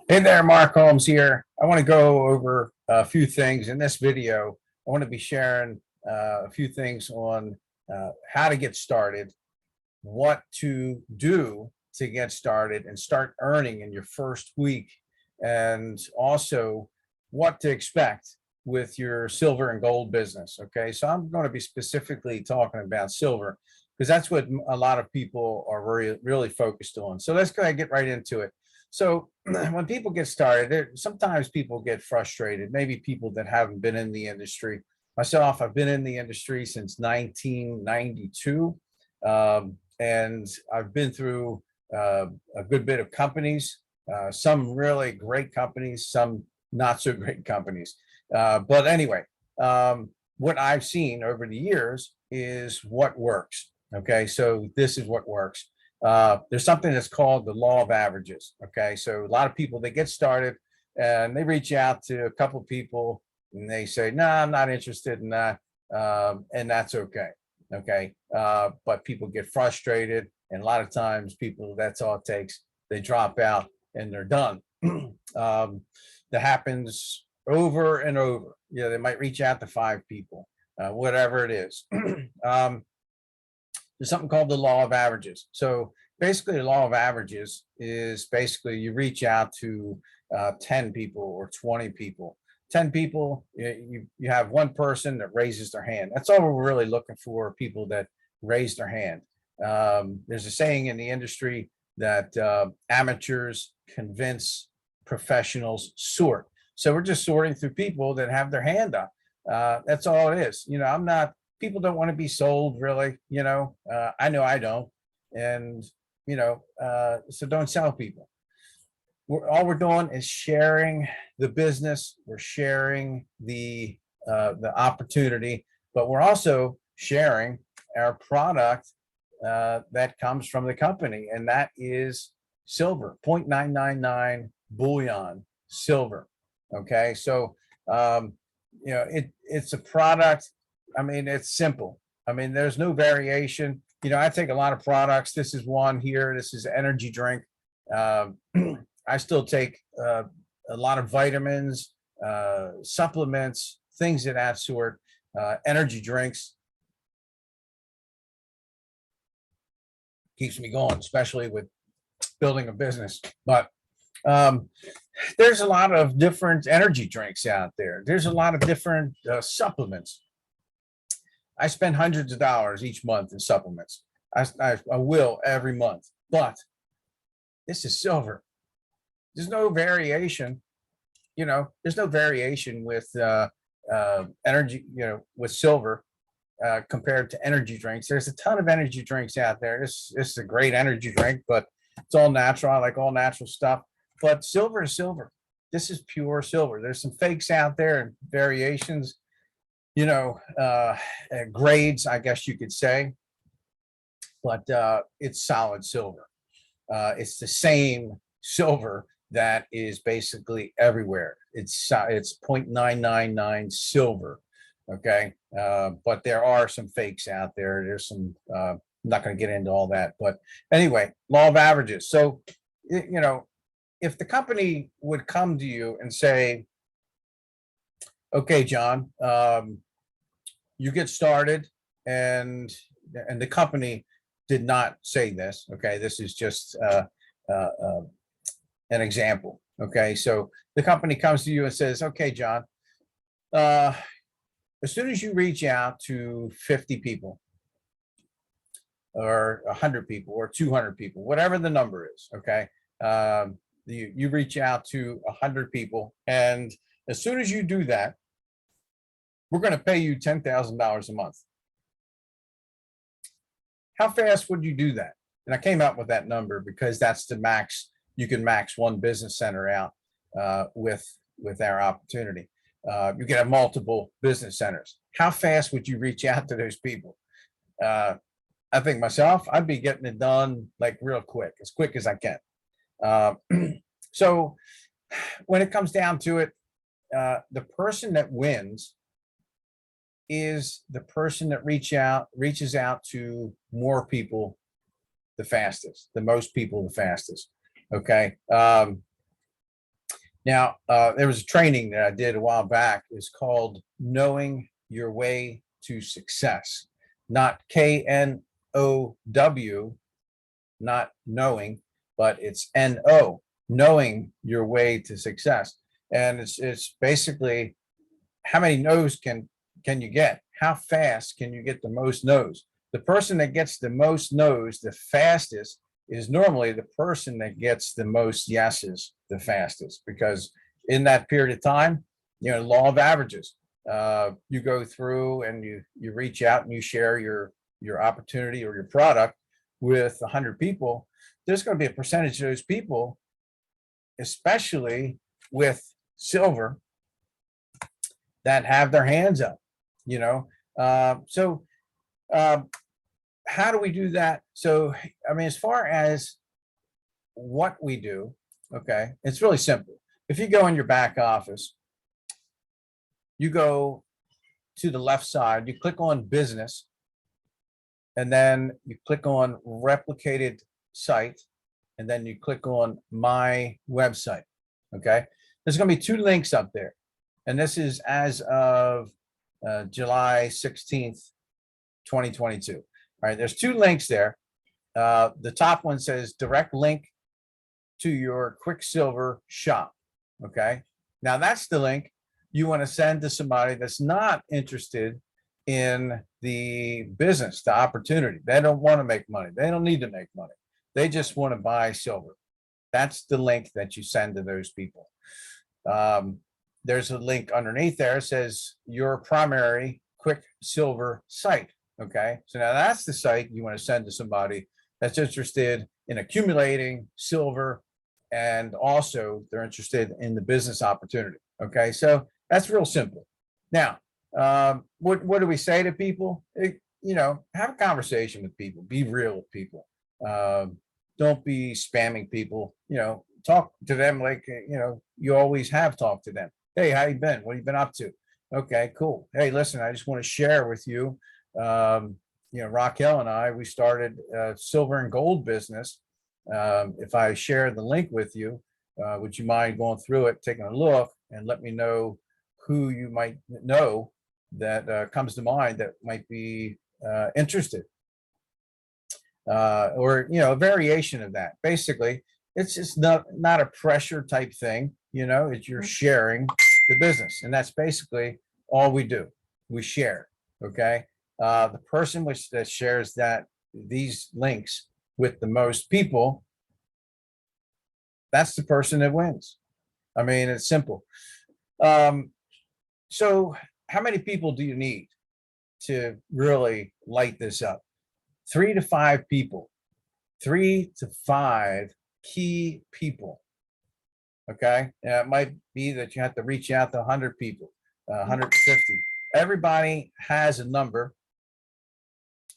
Hey there, Mark Holmes here. I want to go over a few things in this video. I want to be sharing a few things on how to get started, what to do to get started and start earning in your first week, and also what to expect with your silver and gold business. Okay, so I'm going to be specifically talking about silver because that's what a lot of people are really focused on. So let's go ahead and get right into it. So when people get started, sometimes people get frustrated, maybe people that haven't been in the industry. Myself, I've been in the industry since 1992. And I've been through a good bit of companies, some really great companies, some not so great companies. But anyway, what I've seen over the years is what works. Okay, so this is what works. There's something that's called the law of averages. Okay, so a lot of people, they get started and they reach out to a couple of people and they say, no, I'm not interested in that. And that's okay. Okay, but people get frustrated, and a lot of times people, that's all it takes. They drop out and they're done. That happens over and over. They might reach out to 5 people, whatever it is. There's something called the law of averages. So basically, the law of averages is basically you reach out to 10 people or 20 people. 10 people, you have one person that raises their hand. That's all we're really looking for, people that raise their hand. There's a saying in the industry that amateurs convince professionals sort. So we're just sorting through people that have their hand up. That's all it is. I'm not, people don't want to be sold, really. I know I don't. And, so don't sell people. All we're doing is sharing the business. We're sharing the opportunity, but we're also sharing our product that comes from the company, and that is silver, 0.999 bullion silver. Okay, so it's a product. I mean, it's simple. I mean, there's no variation. I take a lot of products. This is one here. This is energy drink. I still take a lot of vitamins, supplements, things of that sort, energy drinks. Keeps me going, especially with building a business. But there's a lot of different energy drinks out there. There's a lot of different supplements. I spend hundreds of dollars each month in supplements. I will every month, but this is silver. There's no variation. There's no variation with energy, with silver compared to energy drinks. There's a ton of energy drinks out there. This is a great energy drink, but it's all natural. I like all natural stuff. But silver is silver. This is pure silver. There's some fakes out there and variations, grades, I guess you could say, but it's solid silver. It's the same silver that is basically everywhere. It's 0.999 silver. Okay, but there are some fakes out there. There's some. I'm not going to get into all that, but anyway, law of averages. So, if the company would come to you and say, "Okay, John, you get started," and the company did not say this. Okay, this is just an example. Okay, so the company comes to you and says, "Okay, John, as soon as you reach out to 50 people or 100 people or 200 people, whatever the number is, okay, you reach out to 100 people, and as soon as you do that, we're going to pay you $10,000 a month." How fast would you do that? And I came up with that number because that's the max. You can max one business center out with our opportunity. You can have multiple business centers. How fast would you reach out to those people? I think myself, I'd be getting it done like real quick as I can. So when it comes down to it, the person that wins is the person that reaches out to more people the fastest, the most people the fastest. Okay. Now, there was a training that I did a while back. It's called Knowing Your Way to Success, not KNOW, not knowing, but it's NO, knowing your way to success. And it's basically how many no's can you get? How fast can you get the most no's? The person that gets the most no's the fastest is normally the person that gets the most yeses the fastest, because in that period of time, law of averages. You go through and you reach out and you share your opportunity or your product with 100 people. There's going to be a percentage of those people, especially with silver, that have their hands up. So how do we do that? So, I mean, as far as what we do, okay, it's really simple. If you go in your back office, you go to the left side, you click on business, and then you click on replicated site, and then you click on my website. Okay, there's going to be 2 links up there, and this is as of July 16th, 2022. All right, there's 2 links there. The top one says direct link to your Quicksilver shop. Okay, now that's the link you want to send to somebody that's not interested in the business, the opportunity. They don't want to make money. They don't need to make money. They just want to buy silver. That's the link that you send to those people. There's a link underneath there that says your primary Quicksilver site. Okay, so now that's the site you want to send to somebody that's interested in accumulating silver, and also they're interested in the business opportunity. Okay, so that's real simple. Now, what do we say to people? Have a conversation with people. Be real with people. Don't be spamming people. Talk to them like you always have talked to them. Hey, how you been? What have you been up to? Okay, cool. Hey, listen, I just want to share with you. Raquel and I, we started a silver and gold business. If I share the link with you, would you mind going through it, taking a look, and let me know who you might know that comes to mind that might be interested, or a variation of that. Basically, it's just not a pressure type thing. It's you're sharing the business, and that's basically all we do. We share. Okay, the person that shares these links with the most people, that's the person that wins. I mean, it's simple. So how many people do you need to really light this up? 3 to 5 people, 3 to 5 key people. Okay. It might be that you have to reach out to 100 people, 150. Everybody has a number.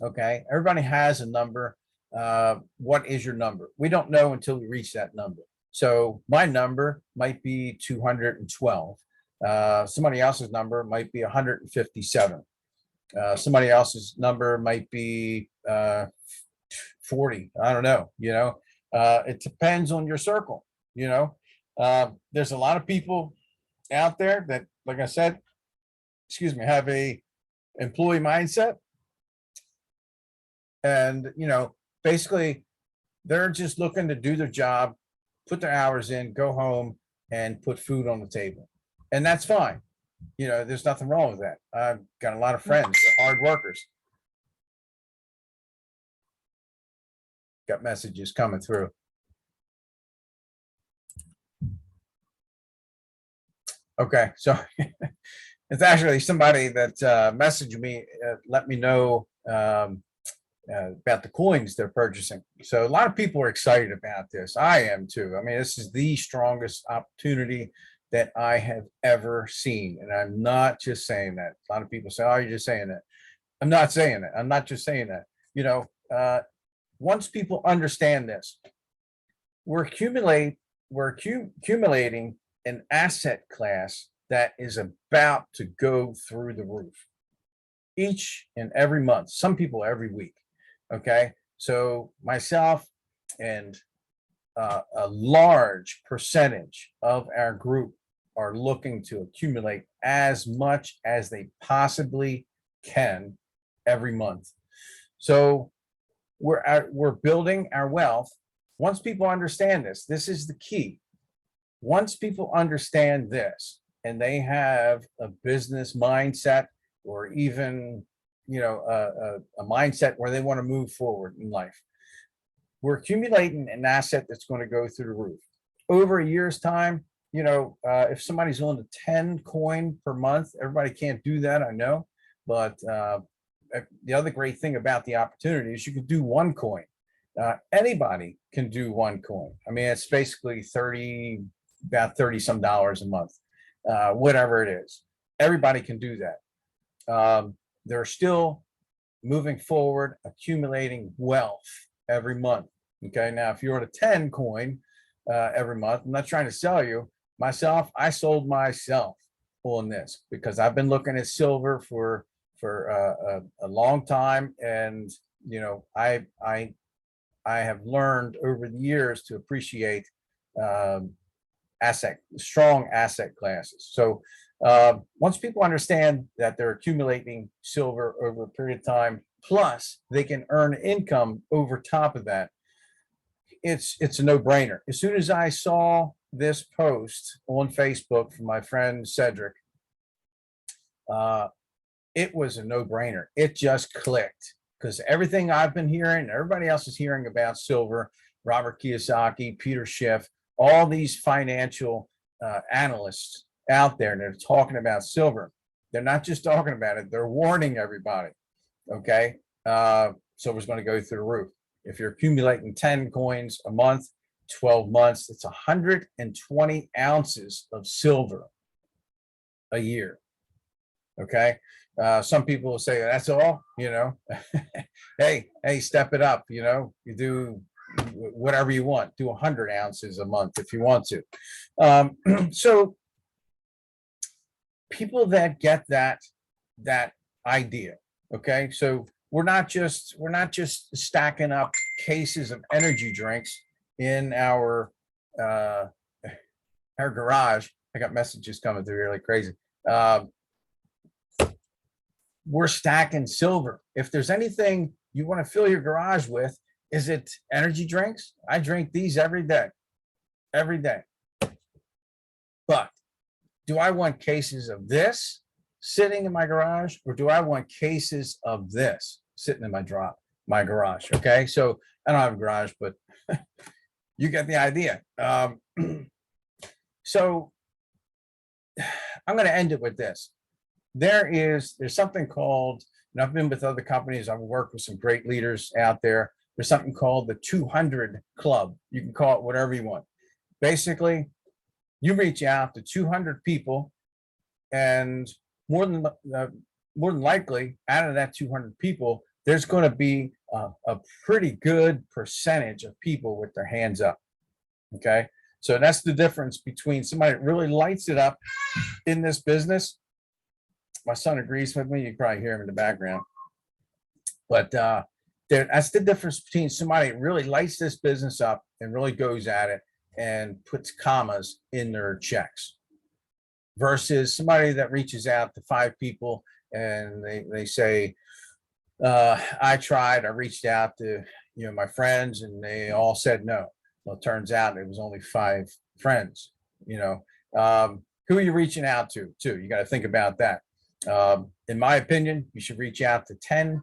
Okay. Everybody has a number. What is your number? We don't know until we reach that number. So my number might be 212. Somebody else's number might be 157. Somebody else's number might be 40. I don't know. It depends on your circle. There's a lot of people out there that, like I said, have a employee mindset. And, basically they're just looking to do their job, put their hours in, go home and put food on the table. And that's fine. There's nothing wrong with that. I've got a lot of friends, they're hard workers. Got messages coming through. Okay, so it's actually somebody that messaged me, let me know about the coins they're purchasing. So a lot of people are excited about this. I am too. I mean, this is the strongest opportunity that I have ever seen. And I'm not just saying that. A lot of people say, oh, you're just saying that. I'm not saying that. I'm not just saying that. Once people understand this, we're accumulating an asset class that is about to go through the roof each and every month, some people every week. Okay, so myself and a large percentage of our group are looking to accumulate as much as they possibly can every month. So we're building our wealth. Once people understand this, this is the key. Once people understand this and they have a business mindset, or even, you know, a mindset where they want to move forward in life, we're accumulating an asset that's going to go through the roof. Over a year's time, you know, if somebody's on the 10 coin per month, everybody can't do that, I know. But the other great thing about the opportunity is you can do one coin. Anybody can do one coin. I mean, it's basically about 30 some dollars a month, whatever it is. Everybody can do that. They're still moving forward, accumulating wealth every month. Okay, now if you're at a 10 coin every month, I'm not trying to sell you. Myself, I sold myself on this because I've been looking at silver for a long time, and you know, I have learned over the years to appreciate strong asset classes. So once people understand that they're accumulating silver over a period of time, plus they can earn income over top of that, it's a no-brainer. As soon as I saw this post on Facebook from my friend Cedric, it was a no-brainer. It just clicked, because everything I've been hearing, everybody else is hearing about silver, Robert Kiyosaki, Peter Schiff, all these financial analysts out there, and they're talking about silver. They're not just talking about it, they're warning everybody. Okay, silver's going to go through the roof. If you're accumulating 10 coins a month, 12 months, it's 120 ounces of silver a year. Okay, some people will say that's all, you know. hey, step it up, you know. You do whatever you want. Do 100 ounces a month if you want to. So people that get that idea, okay, so we're not just stacking up cases of energy drinks in our garage. I got messages coming through here like crazy. We're stacking silver. If there's anything you want to fill your garage with, is it energy drinks? I drink these every day. But do I want cases of this sitting in my garage, or do I want cases of this sitting in my garage? Okay, so I don't have a garage, but you get the idea. So I'm going to end it with this. There's something called, and I've been with other companies, I've worked with some great leaders out there. There's something called the 200 Club. You can call it whatever you want. Basically, you reach out to 200 people, and more than likely, out of that 200 people, there's going to be a pretty good percentage of people with their hands up. Okay, so that's the difference between somebody that really lights it up in this business. My son agrees with me. You can probably hear him in the background. But that's the difference between somebody that really lights this business up and really goes at it and puts commas in their checks, versus somebody that reaches out to 5 people and they say, I reached out to, you know, my friends, and they all said no. Well, it turns out it was only 5 friends. You know, who are you reaching out to? Too, you got to think about that. In my opinion, you should reach out to 10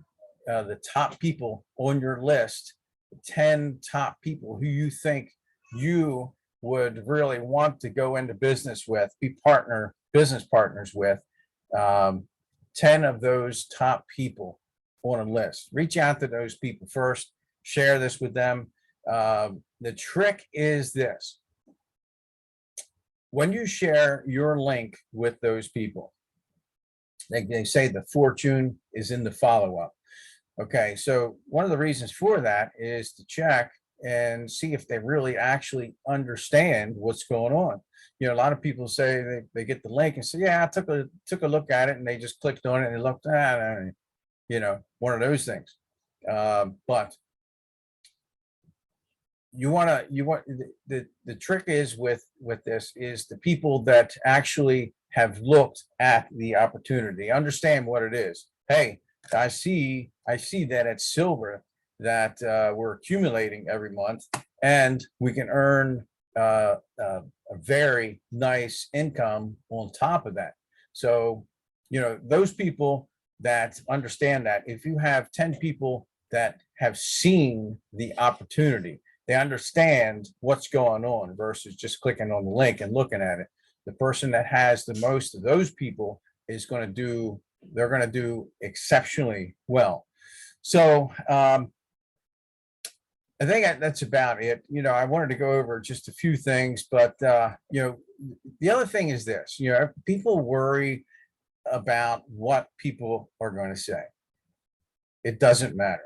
the top people on your list, 10 top people who you think you would really want to go into business with, business partners with. 10 of those top people on a list. Reach out to those people first, share this with them. The trick is this: when you share your link with those people, they say the fortune is in the follow-up. Okay, so one of the reasons for that is to check and see if they really actually understand what's going on. You know, a lot of people say they get the link and say, yeah, I took a look at it, and they just clicked on it and they looked at it, you know, one of those things. But the trick is with this is the people that actually have looked at the opportunity, understand what it is. Hey, I see that it's silver that we're accumulating every month, and we can earn a very nice income on top of that. So, those people that understand that, if you have 10 people that have seen the opportunity, they understand what's going on versus just clicking on the link and looking at it. The person that has the most of those people is going to do, they're going to do exceptionally well. So I think that's about it. I wanted to go over just a few things, but the other thing is this, people worry about what people are going to say. It doesn't matter.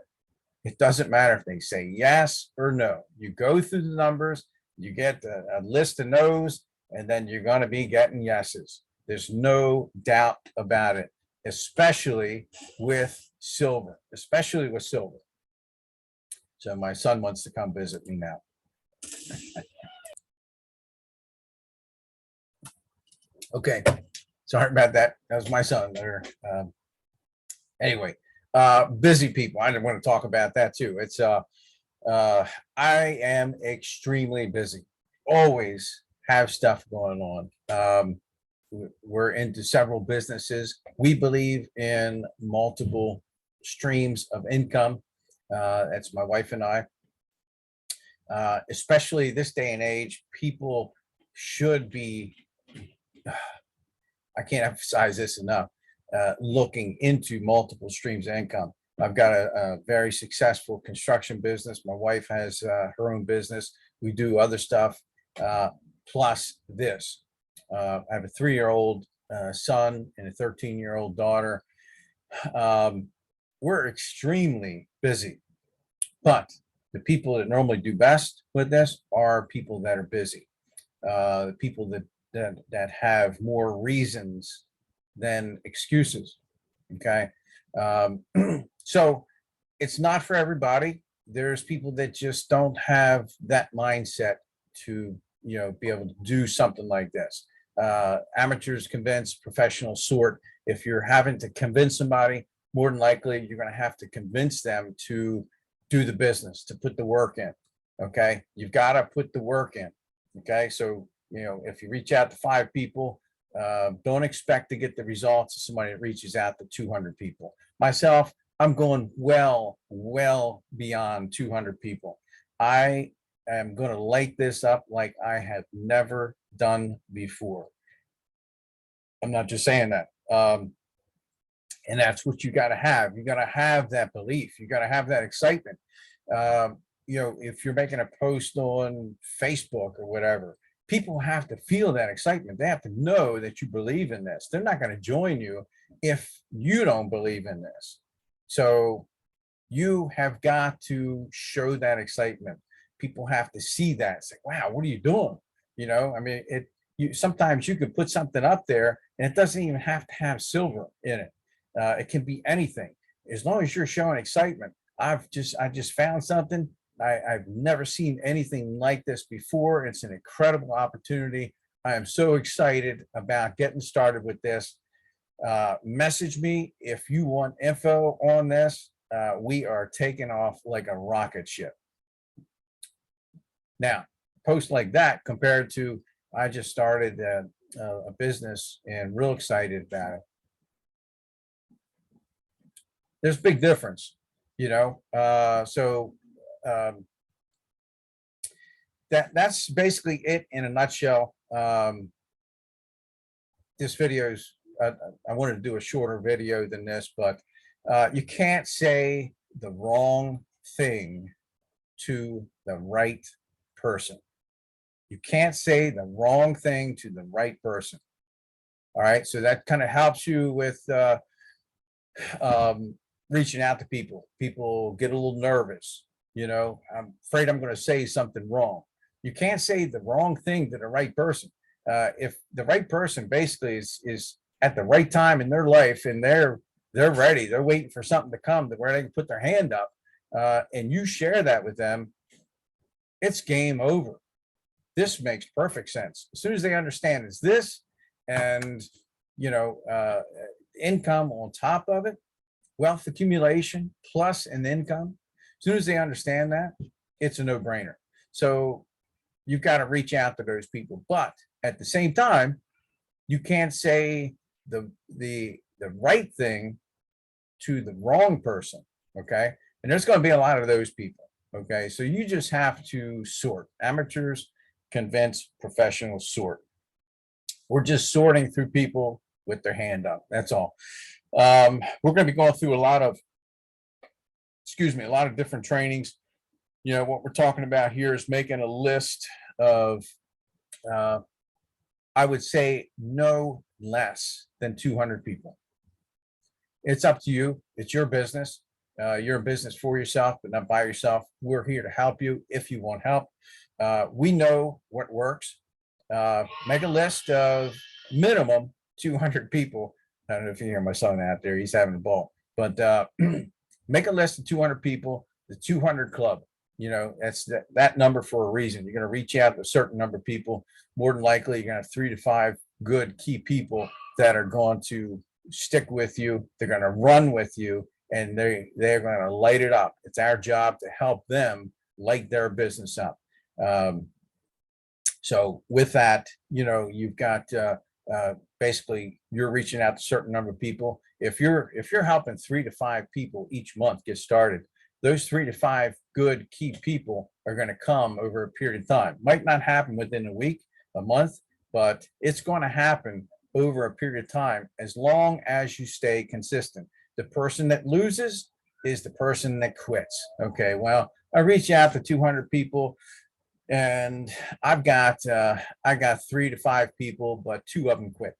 It doesn't matter if they say yes or no. You go through the numbers, you get a list of no's, and then you're going to be getting yeses. There's no doubt about it, especially with silver, So my son wants to come visit me now. Okay, sorry about that. That was my son there. Anyway, busy people. I didn't want to talk about that too. It's I am extremely busy. Always have stuff going on. We're into several businesses. We believe in multiple streams of income. That's my wife and I. Especially this day and age, people should be, I can't emphasize this enough, looking into multiple streams of income. I've got a very successful construction business. My wife has her own business. We do other stuff, plus this. I have a 3-year-old son and a 13-year-old daughter. We're extremely busy, but the people that normally do best with this are people that are busy, people that have more reasons than excuses. Okay. So it's not for everybody. There's people that just don't have that mindset to, be able to do something like this. Amateurs convince, professionals sort. If you're having to convince somebody, more than likely you're going to have to convince them to do the business, to put the work in. Okay. You've got to put the work in. Okay. So, if you reach out to 5 people, don't expect to get the results of somebody that reaches out to 200 people. Myself, I'm going well beyond 200 people. I am going to light this up like I have never done before. I'm not just saying that. And that's what you got to have. You got to have that belief. You got to have that excitement. If you're making a post on Facebook or whatever, people have to feel that excitement. They have to know that you believe in this. They're not going to join you if you don't believe in this. So you have got to show that excitement. People have to see that. Say, wow, what are you doing? Sometimes you could put something up there and it doesn't even have to have silver in it. It can be anything. As long as you're showing excitement. I just found something. I've never seen anything like this before. It's an incredible opportunity. I am so excited about getting started with this. Message me if you want info on this. We are taking off like a rocket ship. Now, post like that compared to I just started a business and real excited about it. There's a big difference, that's basically it in a nutshell. This video's I wanted to do a shorter video than this, but you can't say the wrong thing to the right person. You can't say the wrong thing to the right person. All right, so that kind of helps you with reaching out to people. People get a little nervous. I'm afraid I'm going to say something wrong. You can't say the wrong thing to the right person. If the right person basically is at the right time in their life and they're ready, they're waiting for something to come to where they can put their hand up, and you share that with them, it's game over. This makes perfect sense. As soon as they understand it's this and, you know, income on top of it, wealth accumulation plus an income, as soon as they understand that, it's a no-brainer. So you've got to reach out to those people. But at the same time, you can't say the right thing to the wrong person. Okay. And there's going to be a lot of those people. Okay. So you just have to sort. Amateurs convince professionals sort. We're just sorting through people with their hand up. That's all. We're going to be going through a lot of different trainings. You know, what we're talking about here is making a list of, I would say, no less than 200 people. It's up to you. It's your business. You're a business for yourself, but not by yourself. We're here to help you if you want help. We know what works. Make a list of minimum 200 people. I don't know if you hear my son out there. He's having a ball. But make a list of 200 people, the 200 Club. You know, that's that number for a reason. You're going to reach out to a certain number of people. More than likely, you're going to have 3 to 5 good key people that are going to stick with you. They're going to run with you, and they're going to light it up. It's our job to help them light their business up. So with that, you know, you've got basically you're reaching out to a certain number of people. If you're helping 3 to 5 people each month get started, those 3 to 5 good key people are going to come over a period of time. Might not happen within a week, a month, but it's going to happen over a period of time as long as you stay consistent. The person that loses is the person that quits. Okay, well, I reach out to 200 people, and I got 3 to 5 people, but 2 of them quit.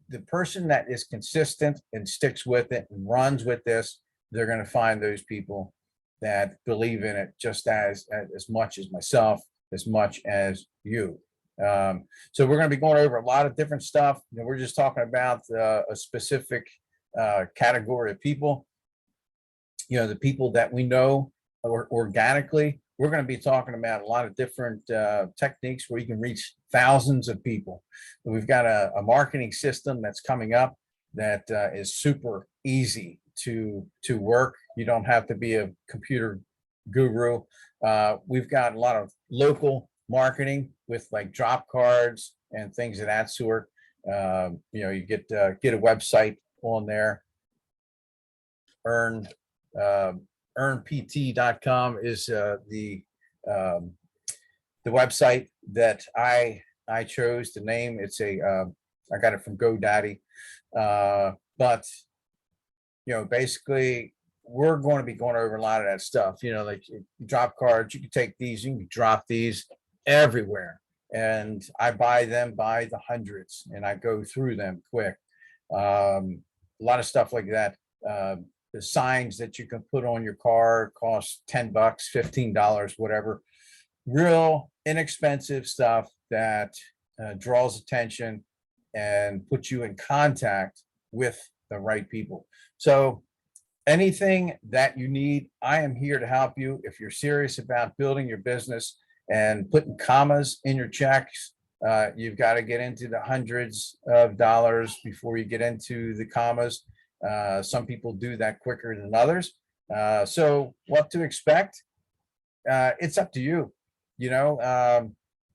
The person that is consistent and sticks with it and runs with this, they're going to find those people that believe in it just as much as myself, as much as you. So we're going to be going over a lot of different stuff. You know, we're just talking about a specific category of people. You know, the people that we know organically. We're going to be talking about a lot of different techniques where you can reach thousands of people. We've got a marketing system that's coming up that is super easy to work. You don't have to be a computer guru. We've got a lot of local marketing with like drop cards and things of that sort. You know, you get a website on there. Earnpt.com is the website that I chose to name. It's I got it from GoDaddy, but you know, basically we're going to be going over a lot of that stuff. You know, like drop cards. You can take these, you can drop these everywhere, and I buy them by the hundreds, and I go through them quick. A lot of stuff like that. The signs that you can put on your car cost $10, $15, whatever. Real inexpensive stuff that draws attention and puts you in contact with the right people. So anything that you need, I am here to help you. If you're serious about building your business and putting commas in your checks, you've got to get into the hundreds of dollars before you get into the commas. Some people do that quicker than others. So what to expect? It's up to you. You know,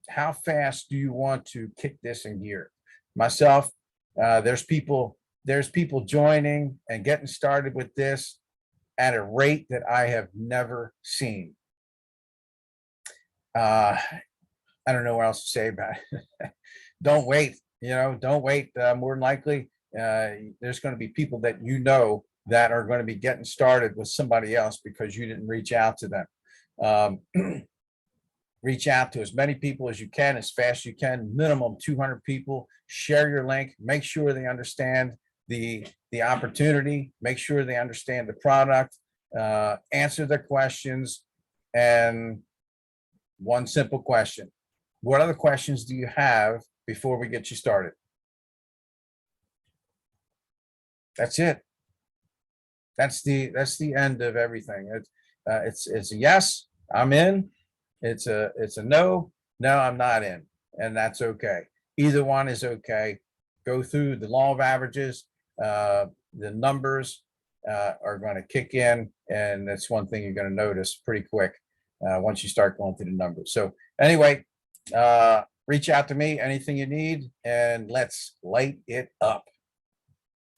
how fast do you want to kick this in gear? Myself, there's people joining and getting started with this at a rate that I have never seen. I don't know what else to say about it. Don't wait. You know, don't wait. More than likely, there's going to be people that you know that are going to be getting started with somebody else because you didn't reach out to them. Reach out to as many people as you can, as fast as you can, minimum 200 people. Share your link. Make sure they understand the opportunity. Make sure they understand the product. Answer their questions. And one simple question: what other questions do you have before we get you started? That's it. That's the end of everything. It's a yes, I'm in. It's a no, no, I'm not in, and that's okay. Either one is okay. Go through the law of averages. The numbers are going to kick in, and that's one thing you're going to notice pretty quick once you start going through the numbers. So anyway, reach out to me, anything you need, and let's light it up.